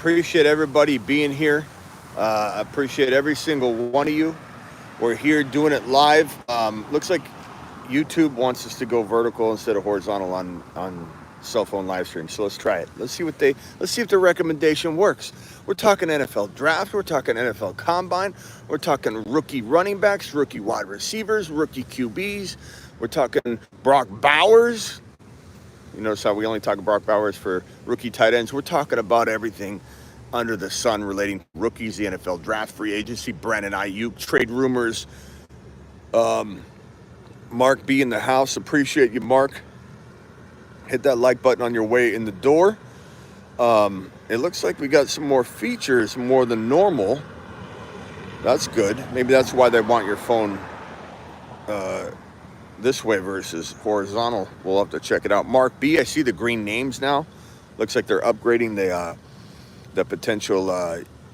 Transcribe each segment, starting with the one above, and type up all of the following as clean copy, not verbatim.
appreciate everybody being here. I appreciate every single one of you. We're here doing it live. Looks like YouTube wants us to go vertical instead of horizontal on cell phone live stream. So let's try it. Let's see if the recommendation works. We're talking NFL draft. We're talking NFL combine. We're talking rookie running backs, rookie wide receivers, rookie QBs. We're talking Brock Bowers. You notice how we only talk Brock Bowers for rookie tight ends. We're talking about everything under the sun relating to rookies, the NFL draft, free agency, Brandon Ayuk, trade rumors. Mark B in the house. Appreciate you, Mark. Hit that like button on your way in the door. It looks like we got some more features more than normal. That's good. Maybe that's why they want your phone this way versus horizontal. We'll have to check it out. Mark B, I see the green names now. Looks like they're upgrading the potential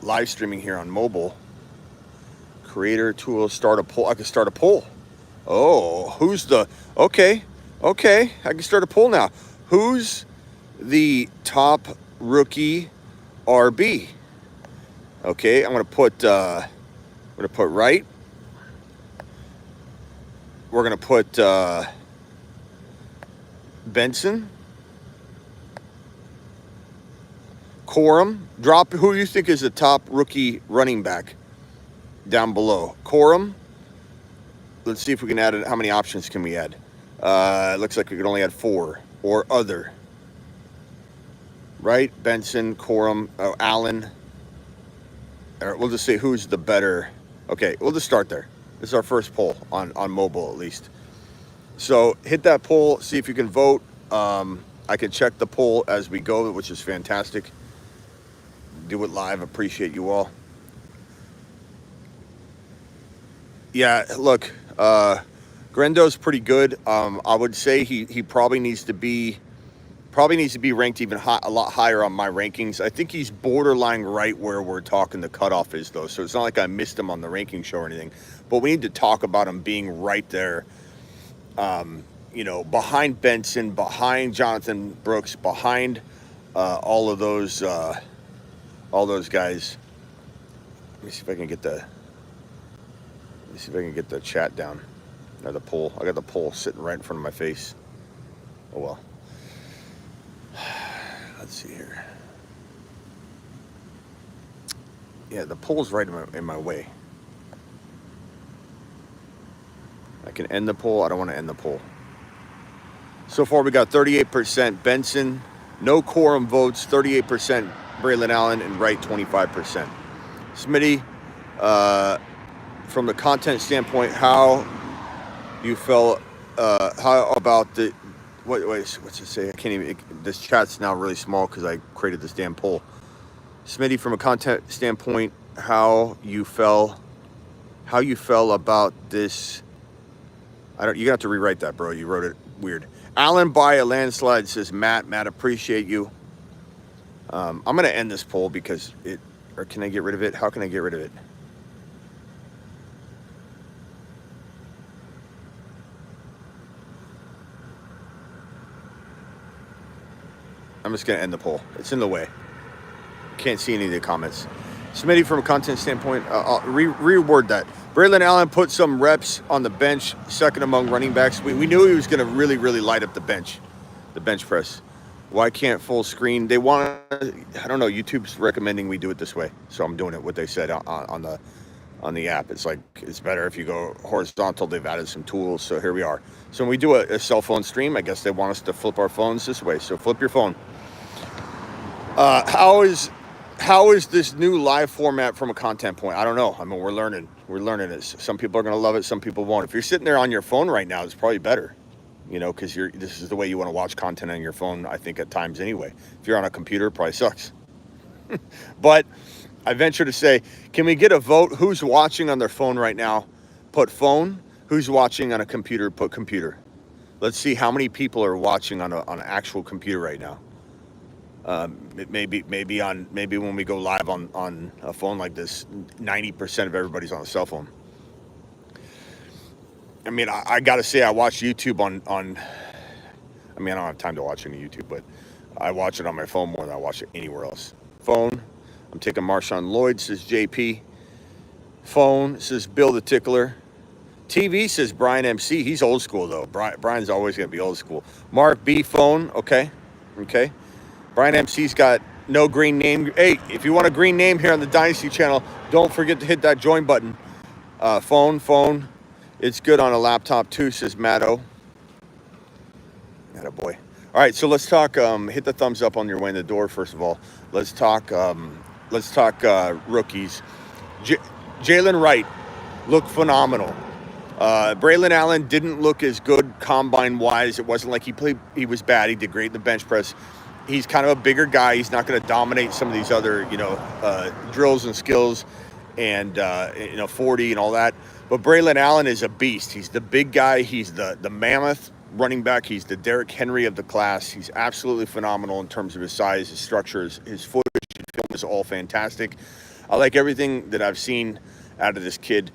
live streaming here on mobile. Creator tool, start a poll. I can start a poll. Oh, okay, I can start a poll now. Who's the top rookie RB? Okay, I'm gonna put right. We're gonna put Benson. Corum. Drop who you think is the top rookie running back down below. Corum. Let's see if we can add it. How many options can we add? It looks like we could only add 4 or other. Right? Benson, Corum, Allen. Or we'll just say who's the better. Okay, we'll just start there. This is our first poll on mobile at least. So hit that poll, see if you can vote. I can check the poll as we go, which is fantastic. Do it live. Appreciate you all. Yeah, look, Grendo's pretty good. I would say he probably needs to be ranked even a lot higher on my rankings. I think he's borderline right where we're talking the cutoff is, though. So it's not like I missed him on the ranking show or anything. But we need to talk about him being right there, behind Benson, behind Jonathan Brooks, behind all of those guys. Let me see if I can get the chat down. Or the poll. I got the poll sitting right in front of my face. Oh well. Let's see here. Yeah, the poll's right in my way. I can end the poll. I don't want to end the poll. So far, we got 38% Benson, no quorum votes, 38% Braylon Allen, and right 25%. Smitty, from the content standpoint, how you felt? How about the? What's it say? I can't even. This chat's now really small because I created this damn poll. Smitty, from a content standpoint, how you felt about this? You're gonna have to rewrite that, bro. You wrote it weird. Allen by a landslide, says Matt. Matt, appreciate you. I'm gonna end this poll because or can I get rid of it? How can I get rid of it? I'm just gonna end the poll. It's in the way. Can't see any of the comments. Smitty, from a content standpoint, I'll reword that. Braylon Allen put some reps on the bench, second among running backs. We knew he was going to really, really light up the bench press. Why can't full screen? They want, I don't know, YouTube's recommending we do it this way. So I'm doing it what they said on the app. It's like, it's better if you go horizontal. They've added some tools. So here we are. So when we do a cell phone stream, I guess they want us to flip our phones this way. So flip your phone. How is this new live format from a content point? I don't know. I mean, we're learning it. Some people are going to love it. Some people won't. If you're sitting there on your phone right now, it's probably better, because this is the way you want to watch content on your phone, I think, at times anyway. If you're on a computer, it probably sucks. But I venture to say, can we get a vote? Who's watching on their phone right now? Put phone. Who's watching on a computer? Put computer. Let's see how many people are watching on an actual computer right now. Maybe when we go live on a phone like this, 90% of everybody's on a cell phone. I mean, I gotta say, I watch YouTube on. I mean, I don't have time to watch any YouTube, but I watch it on my phone more than I watch it anywhere else. Phone. I'm taking Marshawn Lloyd, says JP. Phone, says Bill the Tickler. TV, says Brian MC. He's old school, though. Brian's always going to be old school. Mark B, phone. Okay. Brian MC's got no green name. Hey, if you want a green name here on the Dynasty channel, don't forget to hit that join button. Phone. It's good on a laptop, too, says Matto. Attaboy. All right, so let's talk. Hit the thumbs up on your way in the door. First of all, let's talk. Rookies. Jalen Wright looked phenomenal. Braylon Allen didn't look as good combine wise. It wasn't like he was bad. He did great in the bench press. He's kind of a bigger guy. He's not going to dominate some of these other drills and skills and 40 and all that. But Braylon Allen is a beast. He's the big guy. He's the mammoth running back. He's the Derrick Henry of the class. He's absolutely phenomenal in terms of his size, his structure, his footage, and film is all fantastic. I like everything that I've seen out of this kid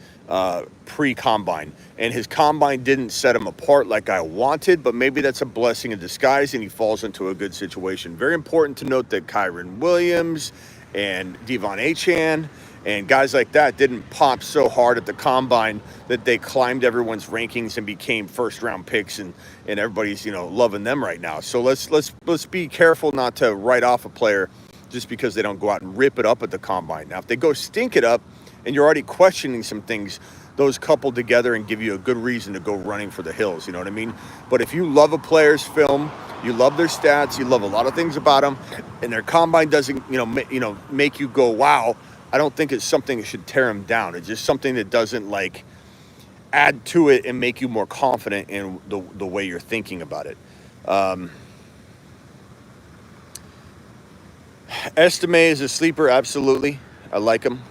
pre-combine. And his combine didn't set him apart like I wanted, but maybe that's a blessing in disguise and he falls into a good situation. Very important to note that Kyren Williams and Devon Achane and guys like that didn't pop so hard at the combine that they climbed everyone's rankings and became first-round picks, and everybody's loving them right now. So let's be careful not to write off a player just because they don't go out and rip it up at the combine. Now, if they go stink it up and you're already questioning some things, those couple together and give you a good reason to go running for the hills. You know what I mean? But if you love a player's film, you love their stats, you love a lot of things about them, and their combine doesn't make you go wow, I don't think it's something that should tear them down. It's just something that doesn't add to it and make you more confident in the way you're thinking about it. Estime is a sleeper, absolutely. I like him.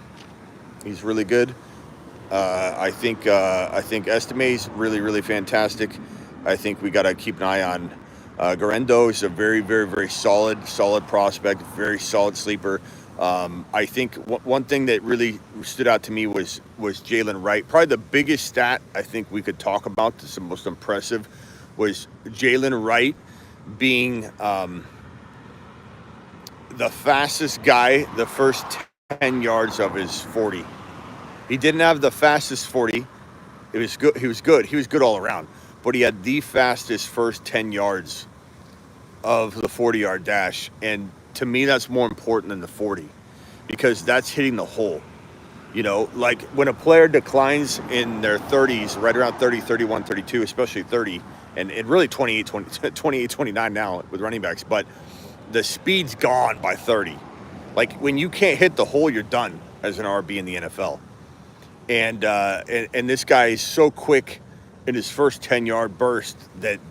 He's really good. I think Estime is really, really fantastic. I think we got to keep an eye on Guerendo. Is a very, very, very solid prospect, very solid sleeper. I think one thing that really stood out to me was Jalen Wright. Probably the biggest stat I think we could talk about, that's the most impressive, was Jalen Wright being the fastest guy the first 10 yards of his 40. He didn't have the fastest 40. It was good. He was good. He was good all around. But he had the fastest first 10 yards of the 40-yard dash. And to me, that's more important than the 40 because that's hitting the hole. Like when a player declines in their 30s, right around 30, 31, 32, especially 30, and really 28, 29 now with running backs, but the speed's gone by 30. Like when you can't hit the hole, you're done as an RB in the NFL. And this guy is so quick in his first 10-yard burst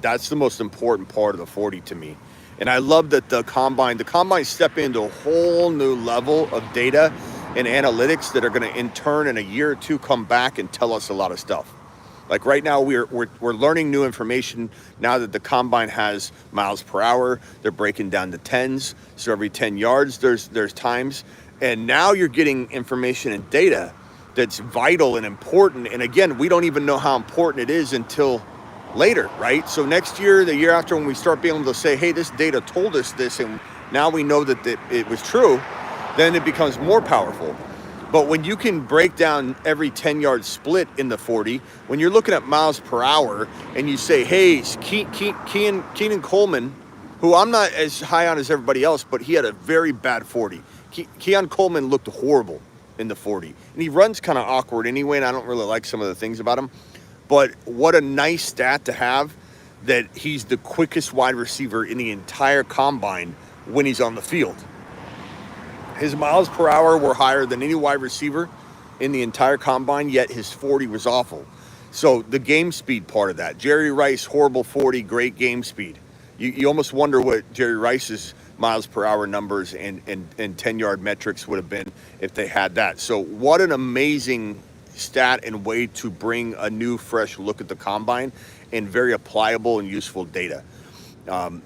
that's the most important part of the 40 to me. And I love that the combine step into a whole new level of data and analytics that are going to in turn in a year or two come back and tell us a lot of stuff. Like right now we're learning new information now that the combine has miles per hour. They're breaking down to tens. So every 10 yards there's times. And now you're getting information and data that's vital and important. And again, we don't even know how important it is until later, right? So next year, the year after, when we start being able to say, hey, this data told us this, and now we know that it was true, then it becomes more powerful. But when you can break down every 10-yard split in the 40, when you're looking at miles per hour and you say, hey, Keenan Coleman, who I'm not as high on as everybody else, but he had a very bad 40. Keon Coleman looked horrible in the 40. And he runs kind of awkward anyway, and I don't really like some of the things about him. But what a nice stat to have that he's the quickest wide receiver in the entire combine when he's on the field. His miles per hour were higher than any wide receiver in the entire combine, yet his 40 was awful. So the game speed part of that. Jerry Rice, horrible 40, great game speed. You almost wonder what Jerry Rice's miles per hour numbers and 10-yard metrics would have been if they had that. So what an amazing stat and way to bring a new, fresh look at the combine and very applicable and useful data.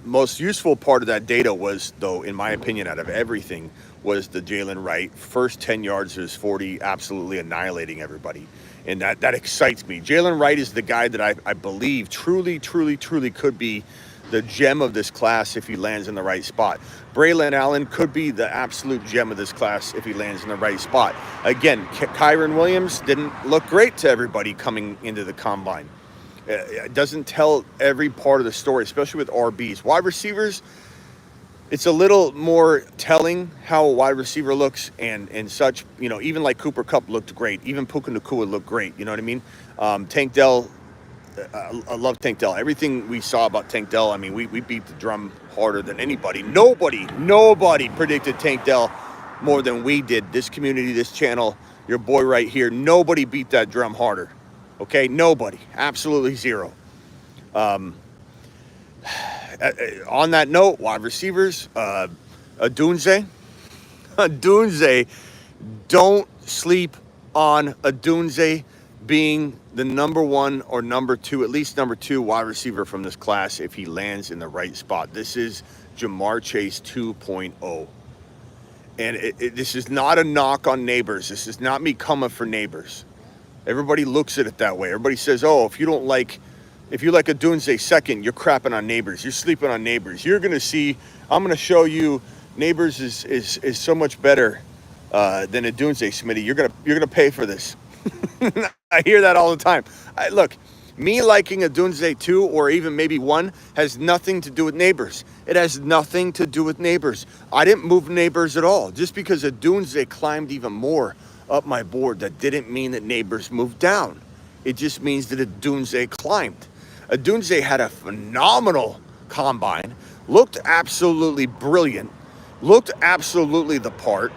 Most useful part of that data was, though, in my opinion, out of everything, was the Jalen Wright first 10 yards of his 40, absolutely annihilating everybody. And that excites me. Jalen Wright is the guy that I believe truly could be the gem of this class if he lands in the right spot. Braylon Allen could be the absolute gem of this class if he lands in the right spot. Again, Kyren Williams didn't look great to everybody coming into the combine. It doesn't tell every part of the story, especially with RBs. Wide receivers, it's a little more telling how a wide receiver looks and such. You know, even like Cooper Kupp looked great. Even Puka Nacua looked great. You know what I mean? Tank Dell, I love Tank Dell. Everything we saw about Tank Dell, I mean, we beat the drum harder than anybody. Nobody predicted Tank Dell more than we did. This community, this channel, your boy right here, nobody beat that drum harder. Okay? Nobody. Absolutely zero. On that note, wide receivers, Odunze. Don't sleep on Odunze being the number one or number two, at least number two wide receiver from this class if he lands in the right spot. This is Ja'Marr Chase 2.0. And this is not a knock on Neighbors. This is not me coming for Neighbors. Everybody looks at it that way. Everybody says, oh, if you like Odunze second, you're crapping on Neighbors. You're sleeping on Neighbors. You're going to see, I'm going to show you Neighbors is so much better than Odunze, Smitty. You're going to pay for this. I hear that all the time. Look, me liking Odunze 2 or even maybe 1 has nothing to do with Neighbors. It has nothing to do with Neighbors. I didn't move Neighbors at all. Just because Odunze climbed even more up my board, that didn't mean that Neighbors moved down. It just means that Odunze climbed. Odunze had a phenomenal combine, looked absolutely brilliant, looked absolutely the part.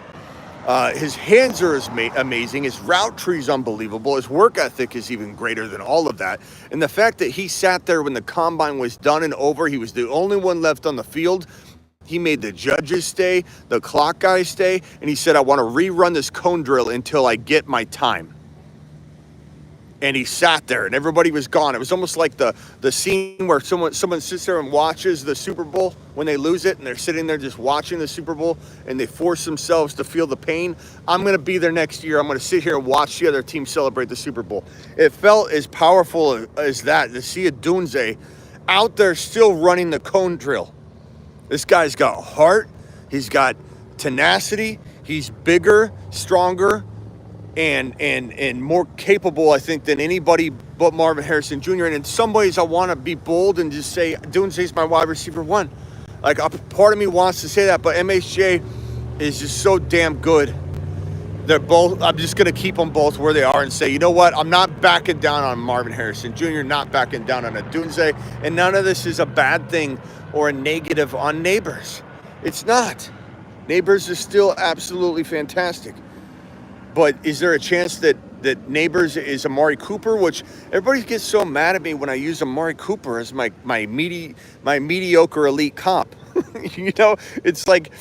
His hands are amazing. His route tree is unbelievable. His work ethic is even greater than all of that. And the fact that he sat there when the combine was done and over, he was the only one left on the field. He made the judges stay, the clock guys stay, and he said, I want to rerun this cone drill until I get my time. And he sat there and everybody was gone. It was almost like the scene where someone sits there and watches the Super Bowl when they lose it and they're sitting there just watching the Super Bowl and they force themselves to feel the pain. I'm going to be there next year. I'm going to sit here and watch the other team celebrate the Super Bowl. It felt as powerful as that to see Odunze out there still running the cone drill. This guy's got heart. He's got tenacity. He's bigger, stronger, and more capable, I think, than anybody but Marvin Harrison Jr. And in some ways, I want to be bold and just say Odunze's my wide receiver 1. Like, part of me wants to say that, but MHJ is just so damn good. They're both. I'm just going to keep them both where they are and say, you know what? I'm not backing down on Marvin Harrison Jr., not backing down on Odunze, and none of this is a bad thing or a negative on Neighbors. It's not. Neighbors is still absolutely fantastic. But is there a chance that Neighbors is Amari Cooper, which everybody gets so mad at me when I use Amari Cooper as my mediocre elite comp. You know, it's like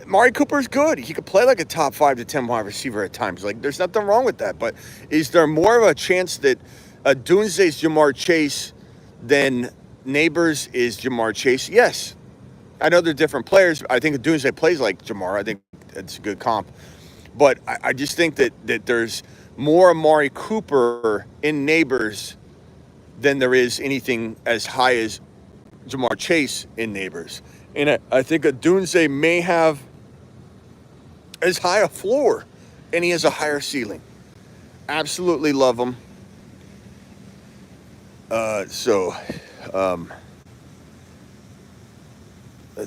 Amari Cooper's good. He could play like a top 5 to 10 wide receiver at times. Like, there's nothing wrong with that. But is there more of a chance that Odunze's Ja'Marr Chase than Neighbors is Ja'Marr Chase? Yes. I know they're different players. I think Odunze plays like Ja'Marr. I think it's a good comp. But I just think that there's more Amari Cooper in Neighbors than there is anything as high as Ja'Marr Chase in Neighbors. And I think Odunze may have as high a floor, and he has a higher ceiling. Absolutely love him. Let's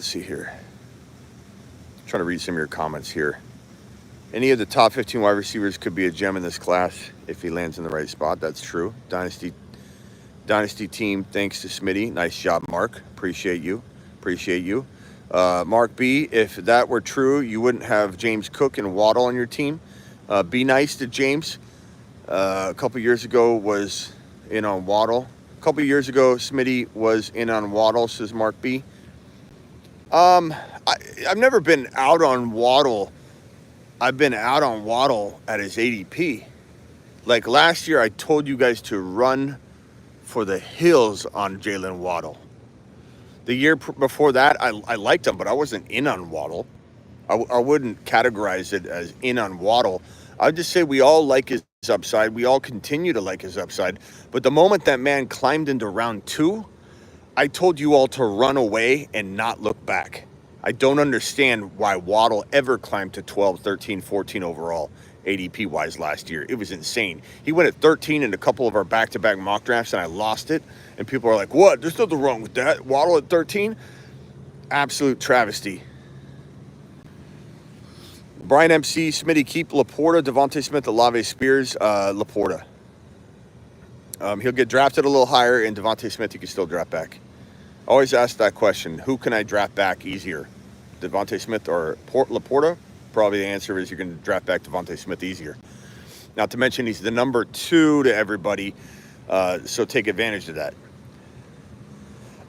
see here. I'm trying to read some of your comments here. Any of the top 15 wide receivers could be a gem in this class if he lands in the right spot. That's true. Dynasty team, thanks to Smitty. Nice job, Mark. Appreciate you. Mark B, if that were true, you wouldn't have James Cook and Waddle on your team. Be nice to James. A couple years ago was in on Waddle. A couple years ago, Smitty was in on Waddle, says Mark B. I've never been out on Waddle. I've been out on Waddle at his ADP. Like last year, I told you guys to run for the hills on Jalen Waddle. The year before that, I liked him, but I wasn't in on Waddle. I wouldn't categorize it as in on Waddle. I'd just say we all like his upside. We all continue to like his upside. But the moment that man climbed into round 2, I told you all to run away and not look back. I don't understand why Waddle ever climbed to 12, 13, 14 overall ADP wise last year. It was insane. He went at 13 in a couple of our back-to-back mock drafts, and I lost it. And people are like, what? There's nothing wrong with that. Waddle at 13? Absolute travesty. Brian MC, Smitty, keep Laporta, Devontae Smith, Olave Spears, Laporta. He'll get drafted a little higher, and Devontae Smith you can still draft back. Always ask that question. Who can I draft back easier? Devontae Smith or Laporta? Probably the answer is you're going to draft back Devontae Smith easier. Not to mention he's the number 2 to everybody, so take advantage of that.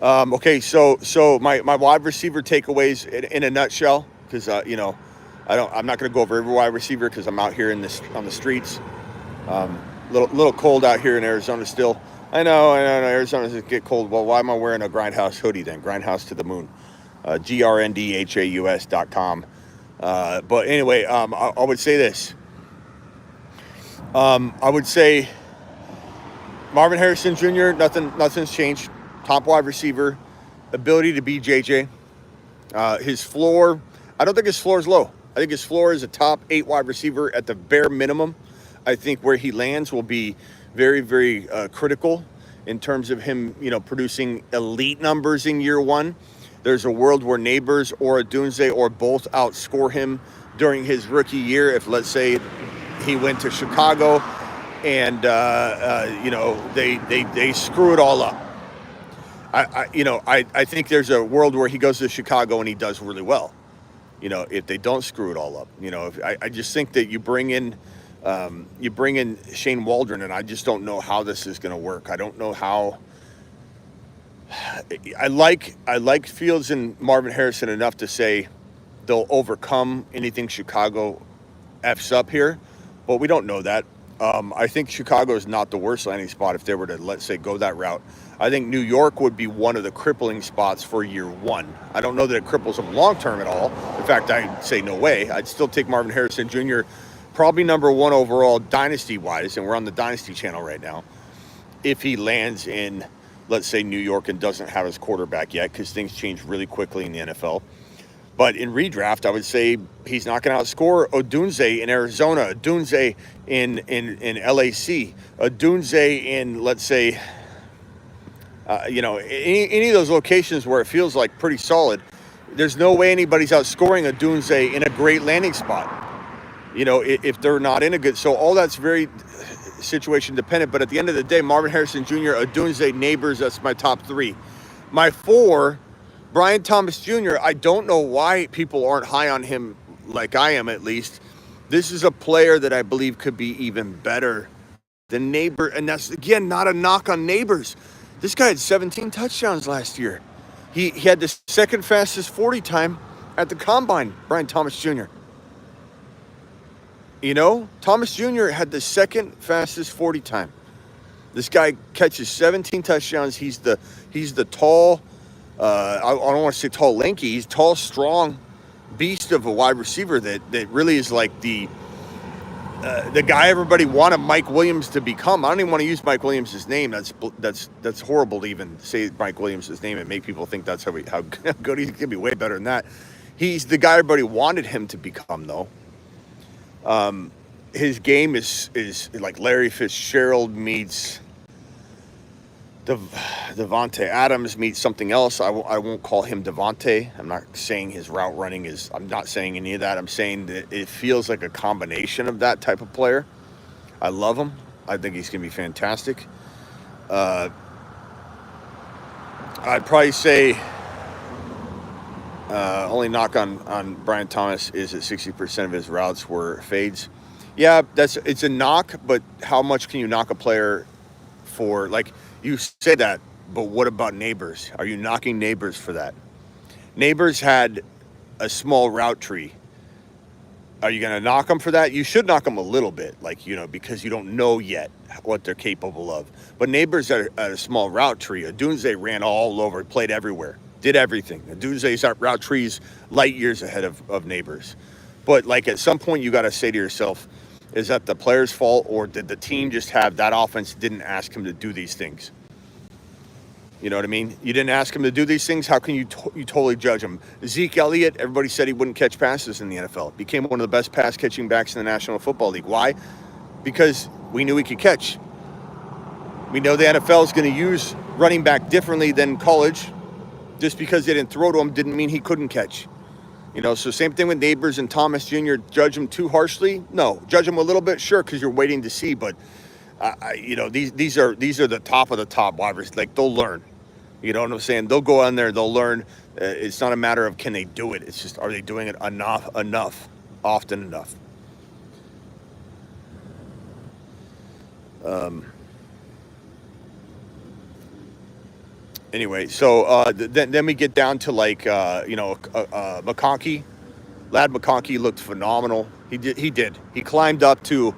Okay, so my wide receiver takeaways in a nutshell, because I'm not going to go over every wide receiver because I'm out here on the streets. Little cold out here in Arizona still. I know, Arizona's get cold. Well, why am I wearing a Grindhouse hoodie then? Grindhouse to the moon. GRNDHAUS.com. But anyway, I would say this. I would say Marvin Harrison Jr., nothing's changed. Top wide receiver. Ability to be JJ. His floor, I don't think his floor is low. I think his floor is a top 8 wide receiver at the bare minimum. I think where he lands will be very, very critical in terms of him, producing elite numbers in year 1. There's a world where Neighbors or Odunze or both outscore him during his rookie year. If, let's say, he went to Chicago and, they screw it all up. I think there's a world where he goes to Chicago and he does really well. If they don't screw it all up. I just think that you bring in Shane Waldron, and I just don't know how this is going to work. I don't know how. I like Fields and Marvin Harrison enough to say they'll overcome anything Chicago F's up here, but we don't know that. I think Chicago is not the worst landing spot if they were to, let's say, go that route. I think New York would be one of the crippling spots for year 1. I don't know that it cripples them long-term at all. In fact, I'd say no way. I'd still take Marvin Harrison Jr., probably number 1 overall dynasty-wise, and we're on the Dynasty channel right now, if he lands in, let's say, New York and doesn't have his quarterback yet, because things change really quickly in the NFL. But in redraft, I would say he's not going to outscore Odunze in Arizona, Odunze in LAC, Odunze in, let's say, any of those locations where it feels like pretty solid. There's no way anybody's outscoring Odunze in a great landing spot. If they're not in a good, so all that's very situation dependent. But at the end of the day, Marvin Harrison Jr., Odunze, Neighbors, that's my top 3. My 4, Brian Thomas Jr., I don't know why people aren't high on him like I am, at least. This is a player that I believe could be even better than Neighbor. And that's, again, not a knock on Neighbors. This guy had 17 touchdowns last year. He had the second fastest 40 time at the Combine, Brian Thomas Jr. Thomas Jr. had the second fastest 40 time. This guy catches 17 touchdowns. He's the tall, I don't want to say tall, lanky. He's tall, strong beast of a wide receiver that really is like the guy everybody wanted Mike Williams to become. I don't even want to use Mike Williams' name. That's horrible to even say Mike Williams' name and make people think that's how good he's going to be. Way better than that. He's the guy everybody wanted him to become, though. His game is like Larry Fitzgerald meets Devontae Adams meets something else. I won't call him Devontae. I'm not saying his route running is. I'm not saying any of that. I'm saying that it feels like a combination of that type of player. I love him. I think he's going to be fantastic. I'd probably say only knock on Brian Thomas is that 60% of his routes were fades. Yeah, it's a knock, but how much can you knock a player for? Like, you say that, but what about Neighbors? Are you knocking Neighbors for that? Neighbors had a small route tree. Are you going to knock them for that? You should knock them a little bit, because you don't know yet what they're capable of. But Neighbors had a small route tree. Odunze ran all over, played everywhere, did everything. Odunze's route tree's light years ahead of Neighbors. But, at some point, you got to say to yourself, is that the player's fault, or did the team just have that offense didn't ask him to do these things? You know what I mean? You didn't ask him to do these things. How can you you totally judge him? Zeke Elliott, everybody said he wouldn't catch passes in the NFL. Became one of the best pass catching backs in the National Football League. Why? Because we knew he could catch. We know the NFL is going to use running back differently than college. Just because they didn't throw to him didn't mean he couldn't catch. You know, so same thing with Neighbors and Thomas Jr. Judge him too harshly? No. Judge him a little bit, sure, because you're waiting to see. But you know, these are the top of the top wide receivers. Like, they'll learn. You know what I'm saying? They'll go on there, they'll learn. It's not a matter of can they do it. It's just, are they doing it enough, often enough. Anyway, so then we get down to, like, McConkey. Lad McConkey looked phenomenal. He did. He climbed up to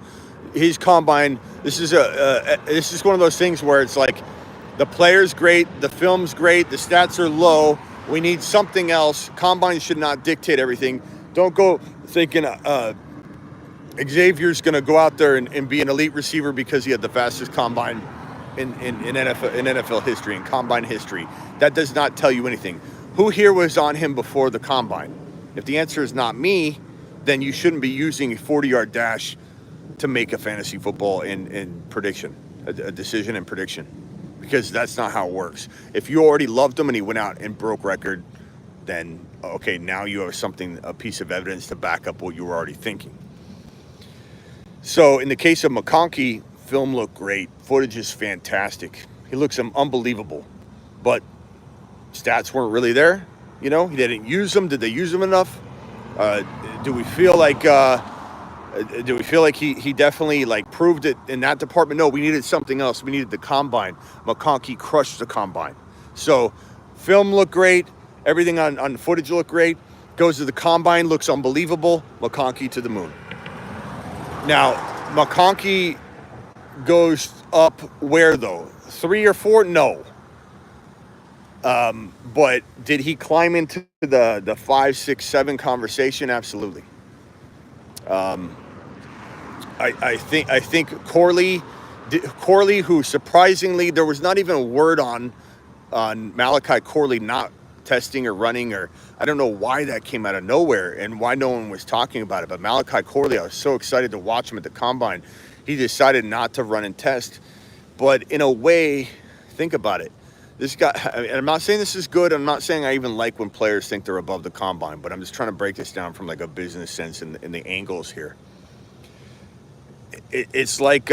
his combine. This is one of those things where it's like, the player's great, the film's great, the stats are low. We need something else. Combine should not dictate everything. Don't go thinking Xavier's going to go out there and be an elite receiver because he had the fastest combine in NFL history, in combine history. That does not tell you anything. Who here was on him before the combine? If the answer is not me, then you shouldn't be using a 40-yard dash to make a fantasy football in prediction, a decision and prediction. Because that's not how it works. If you already loved him and he went out and broke record, then, okay, now you have a piece of evidence to back up what you were already thinking. So in the case of McConkey, film looked great. Footage is fantastic. He looks unbelievable. But stats weren't really there. You know, he didn't use them. Did they use them enough? Do we feel like he definitely, like, proved it in that department? No, we needed something else. We needed the combine. McConkey crushed the combine. So film looked great. Everything on footage looked great. Goes to the combine, looks unbelievable. McConkey to the moon. Now, McConkey goes up where, though? 3 or 4? No. But did he climb into the 5, 6, 7 conversation? Absolutely. I think Corley, who surprisingly, there was not even a word on Malachi Corley not testing or running, or I don't know why that came out of nowhere and why no one was talking about it. But Malachi Corley, I was so excited to watch him at the combine. He decided not to run and test. But in a way, think about it. This guy, and I'm not saying this is good. I'm not saying I even like when players think they're above the combine, but I'm just trying to break this down from, like, a business sense in the angles here. It's like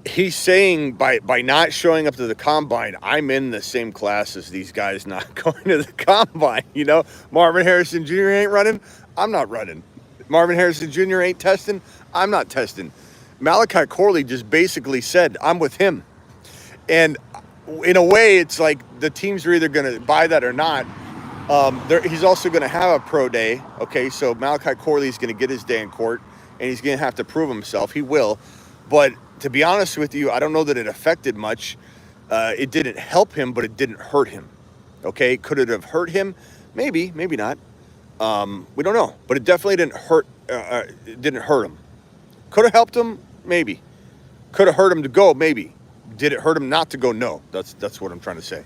he's saying by not showing up to the combine, I'm in the same class as these guys not going to the combine. You know, Marvin Harrison Jr. ain't running. I'm not running. Marvin Harrison Jr. ain't testing. I'm not testing. Malachi Corley just basically said, I'm with him. And in a way, it's like the teams are either going to buy that or not. He's also going to have a pro day. Okay, so Malachi Corley is going to get his day in court, and he's going to have to prove himself. He will. But to be honest with you, I don't know that it affected much. It didn't help him, but it didn't hurt him. Okay, could it have hurt him? Maybe, maybe not. We don't know. But it definitely didn't hurt. It didn't hurt him. Could have helped him? Maybe. Could have hurt him to go? Maybe. Did it hurt him not to go? No. That's what I'm trying to say.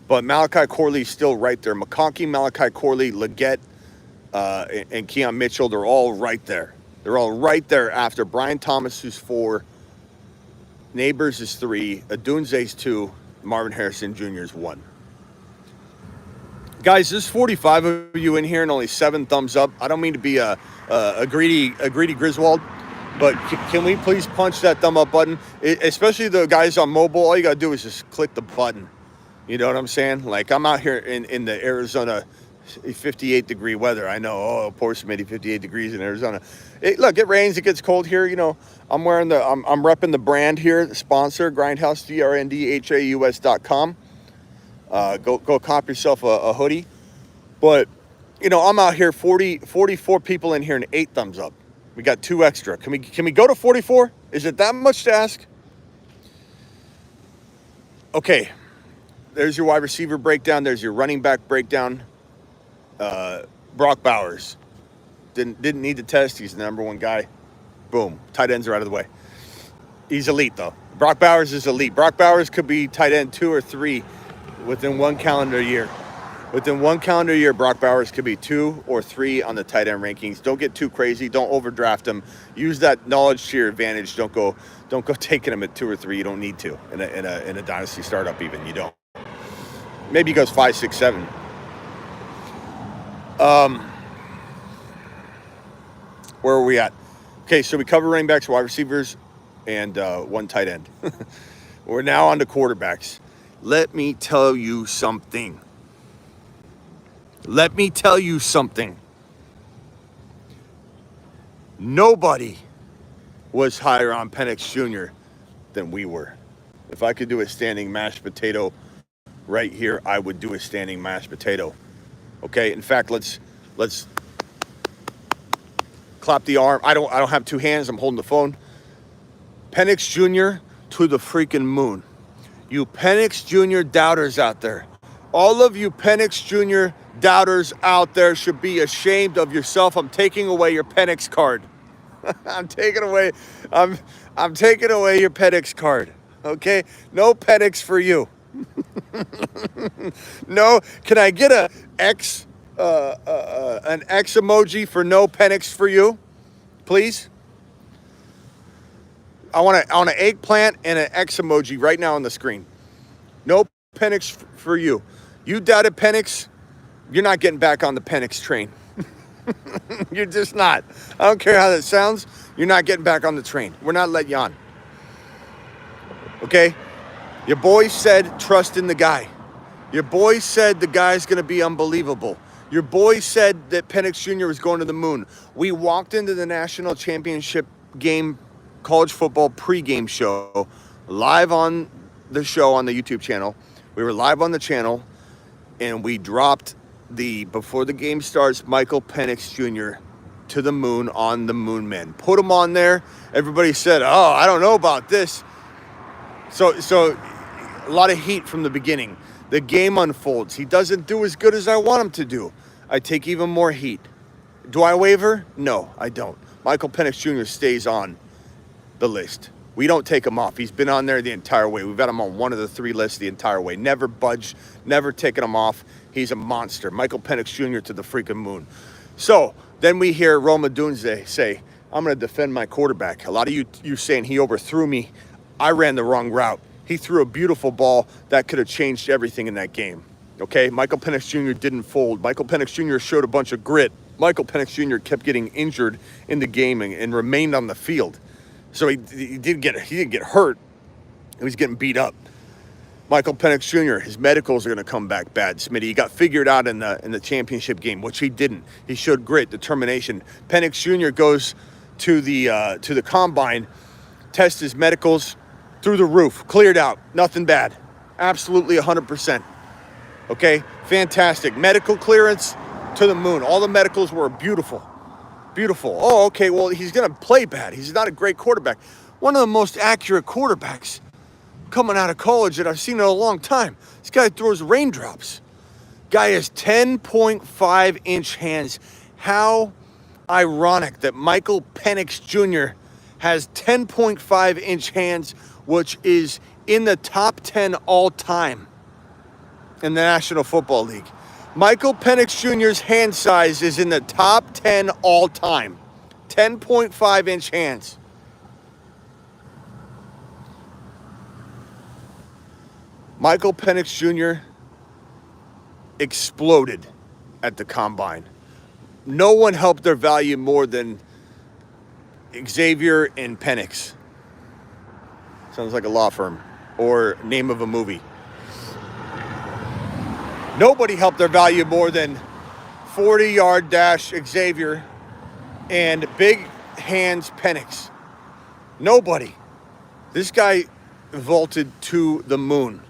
But Malachi Corley is still right there. McConkey, Malachi Corley, Leggett, and Keon Mitchell, they're all right there. They're all right there after Brian Thomas, who's 4, Neighbors is 3, Adunze's 2, Marvin Harrison Jr. is 1. Guys, there's 45 of you in here and only 7 thumbs up. I don't mean to be a greedy Griswold, but can we please punch that thumb up button? Especially the guys on mobile, all you got to do is just click the button. You know what I'm saying? Like, I'm out here in the Arizona 58-degree weather. I know, oh, poor Smitty, 58 degrees in Arizona. Look, it rains, it gets cold here. You know, I'm repping the brand here, the sponsor, Grindhouse, grndhaus.com. Go cop yourself a hoodie. But, you know, I'm out here, 44 people in here and 8 thumbs up. We got 2 extra. Can we go to 44? Is it that much to ask? Okay. There's your wide receiver breakdown. There's your running back breakdown. Brock Bowers. Didn't need to test. He's the number 1 guy. Boom. Tight ends are out of the way. He's elite, though. Brock Bowers is elite. Brock Bowers could be tight end 2 or 3 within 1 calendar year. Within 1 calendar year, Brock Bowers could be 2 or 3 on the tight end rankings. Don't get too crazy. Don't overdraft him. Use that knowledge to your advantage. Don't go taking him at 2 or 3. You don't need to in a dynasty startup. Even you don't. Maybe he goes 5, 6, 7. Where are we at? Okay, so we cover running backs, wide receivers, and 1 tight end. We're now on to quarterbacks. Let me tell you something. Nobody was higher on Penix Jr. than we were. If I could do a standing mashed potato right here, I would do a standing mashed potato. Okay, in fact, let's clap the arm. I don't have 2 hands. I'm holding the phone. Penix Jr. to the freaking moon. You Penix Jr. doubters out there. All of you Penix Jr. doubters out there should be ashamed of yourself. I'm taking away your Penix card. I'm taking away your Penix card. Okay? No Penix for you. No, can I get an X emoji for no Penix for you? Please? I want an eggplant and an X emoji right now on the screen. No Penix for you. You doubted Penix, you're not getting back on the Penix train. You're just not. I don't care how that sounds. You're not getting back on the train. We're not letting you on. Okay? Your boy said trust in the guy. Your boy said the guy's going to be unbelievable. Your boy said that Penix Jr. was going to the moon. We walked into the national championship game, college football pregame show, live on the show on the YouTube channel. We were live on the channel, and we dropped before the game starts, Michael Penix Jr. to the moon on the Moon Men. Put him on there. Everybody said, oh, I don't know about this. So a lot of heat from the beginning. The game unfolds. He doesn't do as good as I want him to do. I take even more heat. Do I waver? No, I don't. Michael Penix Jr. stays on the list. We don't take him off. He's been on there the entire way. We've got him on one of the 3 lists the entire way. Never budged, never taken him off. He's a monster. Michael Penix Jr. to the freaking moon. So then we hear Rome Odunze say, I'm going to defend my quarterback. A lot of you saying he overthrew me. I ran the wrong route. He threw a beautiful ball that could have changed everything in that game. Okay, Michael Penix Jr. didn't fold. Michael Penix Jr. showed a bunch of grit. Michael Penix Jr. kept getting injured in the game and remained on the field. So he didn't get hurt. He was getting beat up. Michael Penix Jr., his medicals are going to come back bad. Smitty, he got figured out in the championship game, which he didn't. He showed grit, determination. Penix Jr. goes to the combine, tests his medicals through the roof, cleared out, nothing bad, absolutely 100%. Okay, fantastic. Medical clearance to the moon. All the medicals were beautiful. Oh, okay, well, he's going to play bad. He's not a great quarterback. One of the most accurate quarterbacks coming out of college that I've seen in a long time. This guy throws raindrops. Guy has 10.5-inch hands. How ironic that Michael Penix Jr. has 10.5-inch hands, which is in the top 10 all time in the National Football League. Michael Penix Jr.'s hand size is in the top 10 all time. 10.5-inch hands. Michael Penix Jr. exploded at the combine. No one helped their value more than Xavier and Penix. Sounds like a law firm or name of a movie. Nobody helped their value more than 40-yard dash Xavier and big hands Penix. Nobody. This guy vaulted to the moon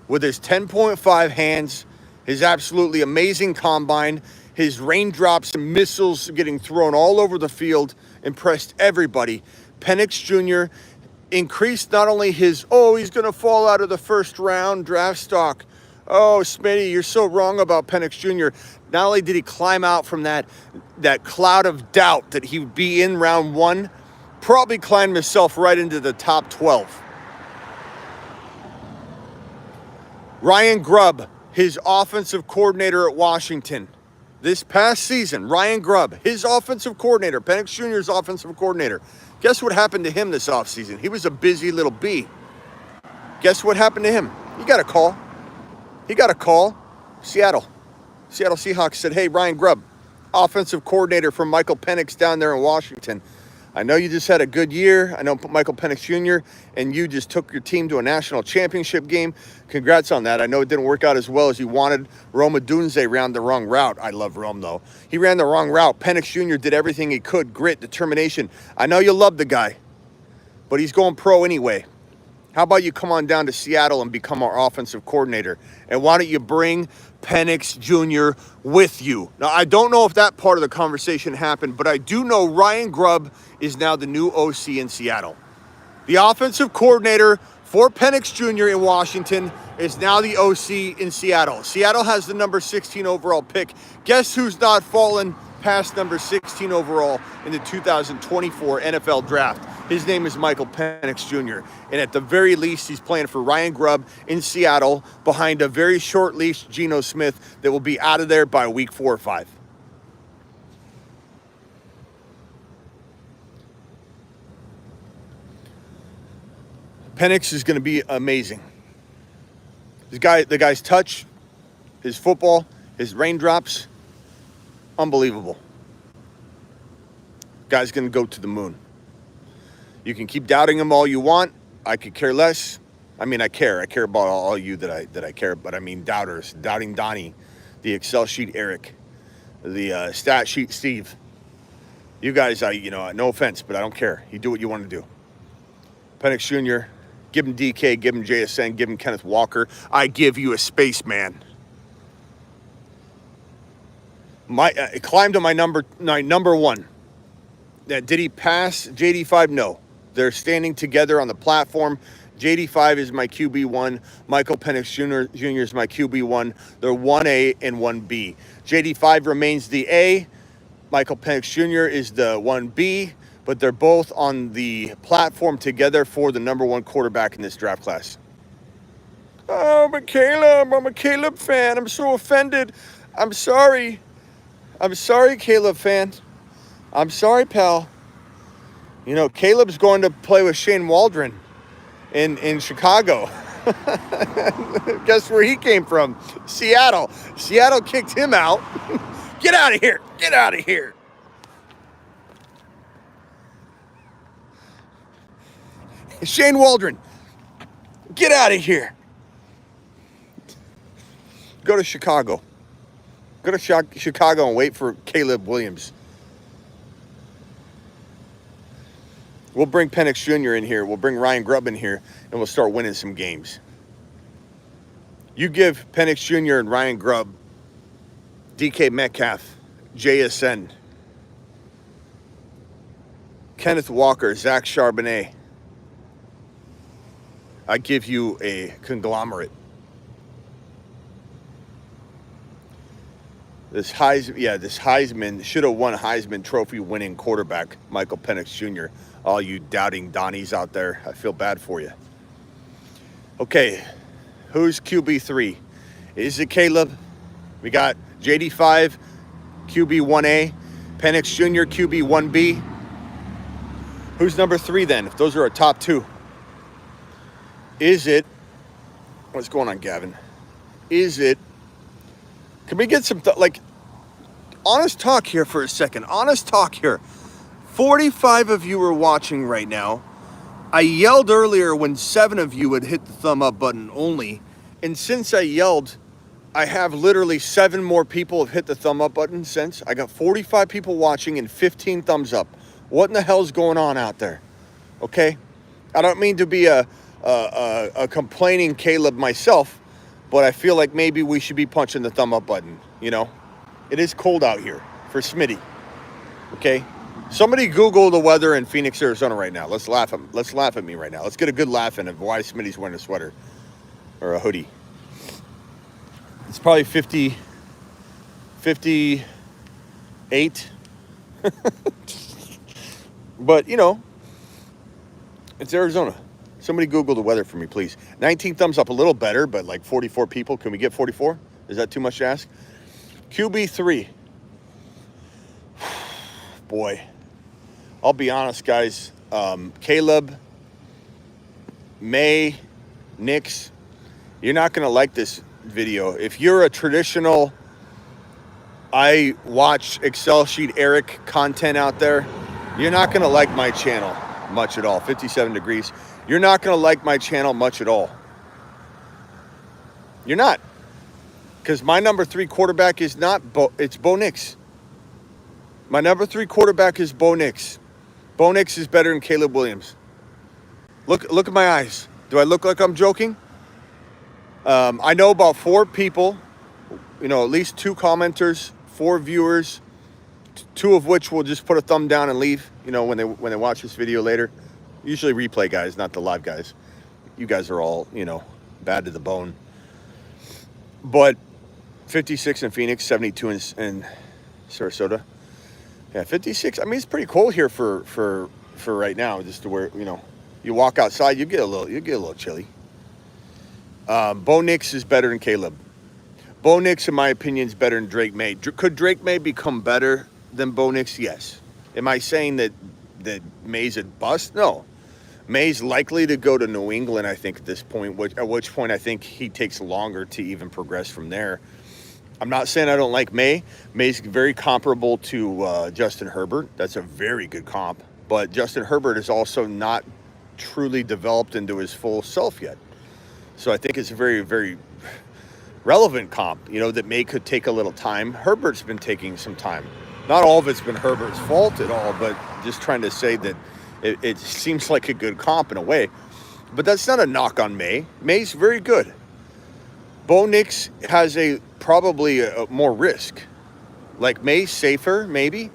with his 10.5 hands, his absolutely amazing combine, his raindrops and missiles getting thrown all over the field, impressed everybody. Penix Jr. increased not only his, he's going to fall out of the first round draft stock. Oh, Smitty, you're so wrong about Penix Jr. Not only did he climb out from that cloud of doubt that he would be in round 1, probably climbed himself right into the top 12. Ryan Grubb, his offensive coordinator at Washington. This past season, Ryan Grubb, his offensive coordinator, Penix Jr.'s offensive coordinator. Guess what happened to him this offseason? He was a busy little bee. Guess what happened to him? He got a call. Seattle Seahawks said, hey, Ryan Grubb, offensive coordinator from Michael Penix down there in Washington. I know you just had a good year. I know Michael Penix Jr., and you just took your team to a national championship game. Congrats on that. I know it didn't work out as well as you wanted. Rome Odunze ran the wrong route. I love Rome, though. He ran the wrong route. Penix Jr. did everything he could. Grit, determination. I know you love the guy, but he's going pro anyway. How about you come on down to Seattle and become our offensive coordinator? And why don't you bring Penix Jr. with you? Now, I don't know if that part of the conversation happened, but I do know Ryan Grubb is now the new OC in Seattle. The offensive coordinator for Penix Jr. in Washington is now the OC in Seattle. Seattle has the number 16 overall pick. Guess who's not fallen past number 16 overall in the 2024 NFL Draft? His name is Michael Penix Jr. And at the very least, he's playing for Ryan Grubb in Seattle behind a very short leash Geno Smith that will be out of there by week 4 or 5. Penix is going to be amazing. The guy's touch, his football, his raindrops, unbelievable. Guy's going to go to the moon. You can keep doubting him all you want. I could care less. I mean, I care. I care about all you that I care. But I mean, doubters, doubting Donnie, the Excel sheet Eric, the stat sheet Steve. You guys, no offense, but I don't care. You do what you want to do. Penix Jr., give him DK, give him JSN, give him Kenneth Walker. I give you a spaceman. It climbed to my number one. Did he pass JD5? No. They're standing together on the platform. JD5 is my QB1. Michael Penix Jr. is my QB1. They're 1A and 1B. JD5 remains the A. Michael Penix Jr. is the 1B. But they're both on the platform together for the number one quarterback in this draft class. Oh, but Caleb, I'm a Caleb fan. I'm so offended. I'm sorry. Caleb fan. I'm sorry, pal. Caleb's going to play with Shane Waldron in Chicago. Guess where he came from? Seattle. Seattle kicked him out. Get out of here. Get out of here. Shane Waldron, get out of here. Go to Chicago. Go to Chicago and wait for Caleb Williams. We'll bring Penix Jr. in here. We'll bring Ryan Grubb in here, and we'll start winning some games. You give Penix Jr. and Ryan Grubb, DK Metcalf, JSN, Kenneth Walker, Zach Charbonnet. I give you a conglomerate. This Heisman should have won Heisman Trophy winning quarterback, Michael Penix Jr. All you doubting Donnies out there, I feel bad for you. Okay, who's QB3? Is it Caleb? We got JD5, QB1A, Penix Jr., QB1B. Who's number 3 then, if those are our top 2? Is it, what's going on, Gavin? Is it, can we get some, honest talk here for a second. Honest talk here. 45 of you are watching right now. I yelled earlier when 7 of you had hit the thumb up button only. And since I yelled, I have literally 7 more people have hit the thumb up button since. I got 45 people watching and 15 thumbs up. What in the hell's going on out there? Okay? I don't mean to be a complaining Caleb myself, but I feel like maybe we should be punching the thumb up button, It is cold out here for Smitty, okay? Somebody Google the weather in Phoenix, Arizona right now. Let's laugh at me right now. Let's get a good laugh in of why Smitty's wearing a sweater or a hoodie. It's probably 58. But, it's Arizona. Somebody Google the weather for me, please. 19 thumbs up, a little better, but like 44 people. Can we get 44? Is that too much to ask? QB3. Boy, I'll be honest, guys. Caleb, May, Nix, you're not going to like this video. If you're a traditional, I watch Excel sheet Eric content out there, you're not going to like my channel much at all. 57 degrees. You're not going to like my channel much at all. You're not. Because my number 3 quarterback is not it's Bo Nix. My number 3 quarterback is Bo Nix. Bo Nix is better than Caleb Williams. Look at my eyes. Do I look like I'm joking? I know about 4 people, at least 2 commenters, 4 viewers, 2 of which will just put a thumb down and leave, when they watch this video later. Usually replay guys, not the live guys. You guys are all, bad to the bone. But 56 in Phoenix, 72 in Sarasota. Yeah, 56. I mean, it's pretty cold here for right now. Just to where you walk outside, you get a little chilly. Bo Nix is better than Caleb. Bo Nix, in my opinion, is better than Drake May. Could Drake May become better than Bo Nix? Yes. Am I saying that May's a bust? No. May's likely to go to New England, I think, at this point, at which point I think he takes longer to even progress from there. I'm not saying I don't like May. May's very comparable to Justin Herbert. That's a very good comp. But Justin Herbert is also not truly developed into his full self yet. So I think it's a very, very relevant comp, that May could take a little time. Herbert's been taking some time. Not all of it's been Herbert's fault at all, but just trying to say that it seems like a good comp in a way. But that's not a knock on May. May's very good. Bo Nix has probably a more risk. Like May's safer, maybe.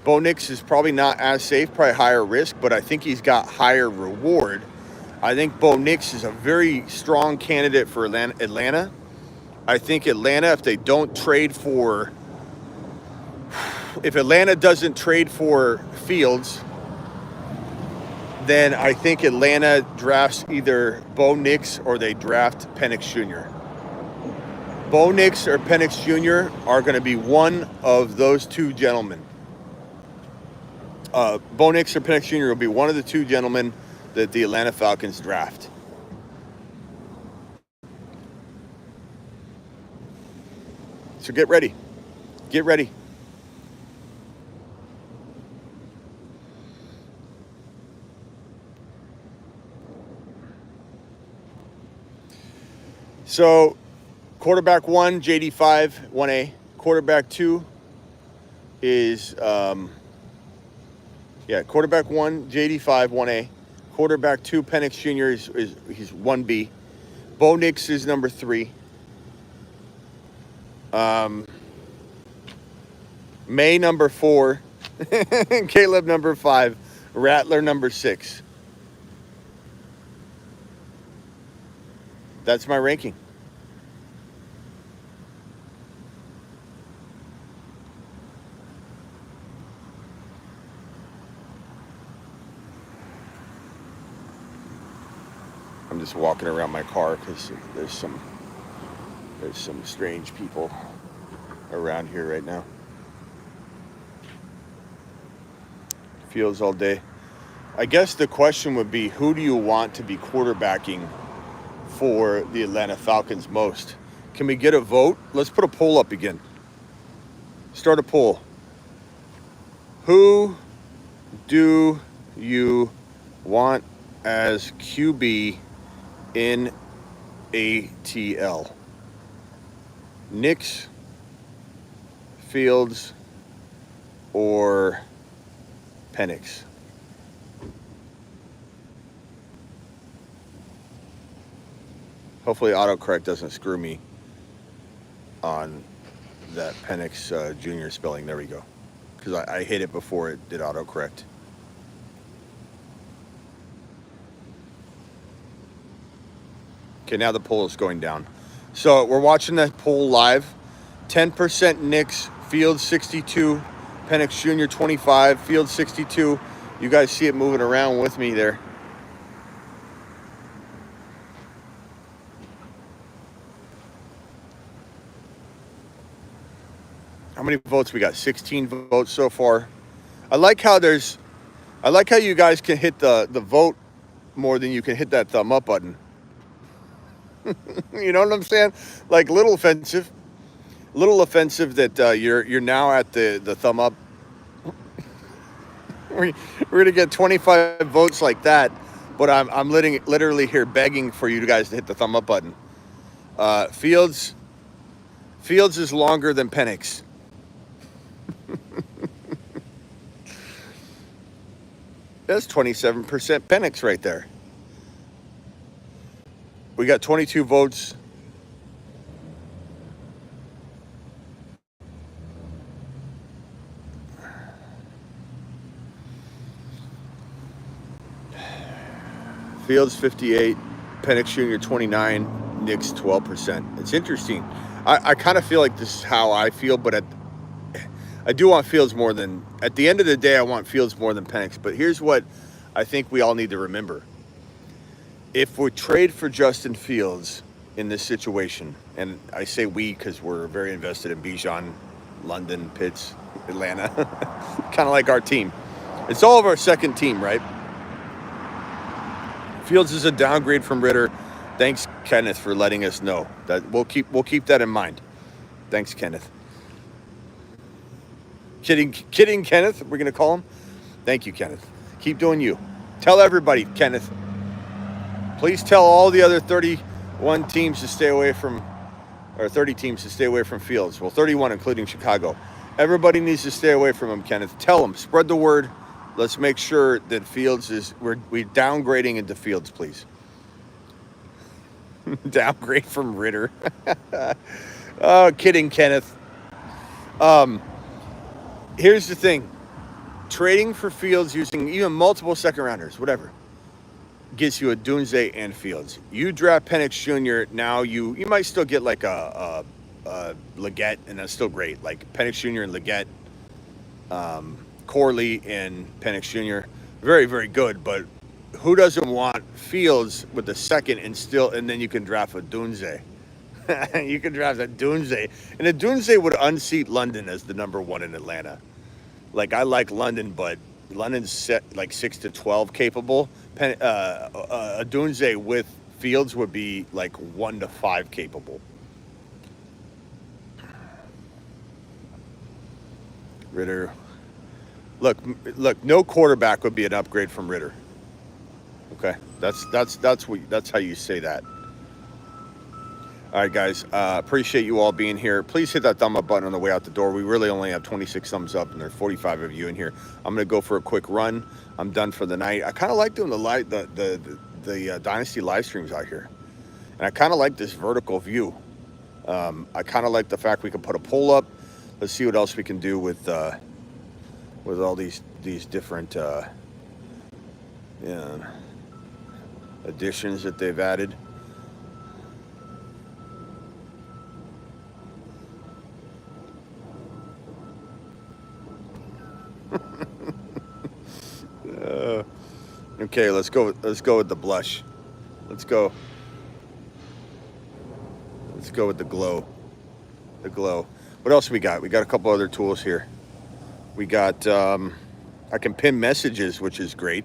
Bo Nix is probably not as safe, probably higher risk, but I think he's got higher reward. I think Bo Nix is a very strong candidate for Atlanta. I think Atlanta, if Atlanta doesn't trade for Fields, then I think Atlanta drafts either Bo Nix or they draft Penix Jr. Bo Nix or Penix Jr. are going to be one of those 2 gentlemen. Bo Nix or Penix Jr. will be one of the 2 gentlemen that the Atlanta Falcons draft. So get ready. Get ready. So quarterback 1, JD5, 1A. Quarterback 2 is, quarterback 1, JD5, 1A. Quarterback 2, Penix Jr. he's 1B. Bo Nix is number 3. May number 4. Caleb number 5. Rattler number 6. That's my ranking. I'm just walking around my car because there's some strange people around here right now. Fields all day. I guess the question would be, who do you want to be quarterbacking for the Atlanta Falcons most? Can we get a vote? Let's put a poll up again. Start a poll. Who do you want as QB in ATL? Nix, Fields, or Penix? Hopefully autocorrect doesn't screw me on that Penix Jr. spelling. There we go. Because I hit it before it did autocorrect. Okay, now the poll is going down. So we're watching that poll live. 10% Nix, Fields 62, Penix Jr. 25, Fields 62. You guys see it moving around with me there. How many votes we got? 16 votes so far. I like how you guys can hit the vote more than you can hit that thumb up button. You know what I'm saying? Like a little offensive that you're now at the thumb up. We're gonna get 25 votes like that, but I'm literally here begging for you guys to hit the thumb up button. Fields is longer than Penix. That's 27% Penix right there. We got 22 votes. Fields 58, Penix Jr. 29, Knicks 12%. It's interesting. I kind of feel like this is how I feel, but I do want Fields more than, at the end of the day, I want Fields more than Penix. But here's what I think we all need to remember. If we trade for Justin Fields in this situation, and I say we because we're very invested in Bijan, London, Pitts, Atlanta, kind of like our team. It's all of our second team, right? Fields is a downgrade from Ritter. Thanks, Kenneth, for letting us know. That we'll keep that in mind. Thanks, Kenneth. Kidding, Kenneth. We're gonna call him. Thank you, Kenneth. Keep doing you. Tell everybody, Kenneth. Please tell all the other 31 teams to stay away from, or 30 teams to stay away from Fields. Well, 31, including Chicago. Everybody needs to stay away from him, Kenneth. Tell them. Spread the word. Let's make sure that Fields is, we're downgrading into Fields, please. Downgrade from Ritter. Oh, kidding, Kenneth. Here's the thing. Trading for Fields using even multiple second rounders, whatever, gets you a Dunze and Fields. You draft Penix Jr., now you might still get like a Leggett, and that's still great. Like Penix Jr. and Leggett, Corley and Penix Jr. Very, very good, but who doesn't want Fields with the second and then you can draft a Dunze. You can draft a Dunze. And a Dunze would unseat London as the number one in Atlanta. Like, I like London, but London's set like 6 to 12 capable. A Dunze with Fields would be like 1 to 5 capable. Ritter. Look, no quarterback would be an upgrade from Ritter. Okay, that's how you say that. All right, guys, appreciate you all being here. Please hit that thumb up button on the way out the door. We really only have 26 thumbs up, and there's 45 of you in here. I'm gonna go for a quick run. I'm done for the night. I kind of like doing the Dynasty live streams out here, and I kind of like this vertical view. I kind of like the fact we can put a poll up. Let's see what else we can do with all these different additions that they've added. Okay, let's go with the blush. Let's go with the glow. The glow. What else we got? We got a couple other tools here. We got I can pin messages, which is great.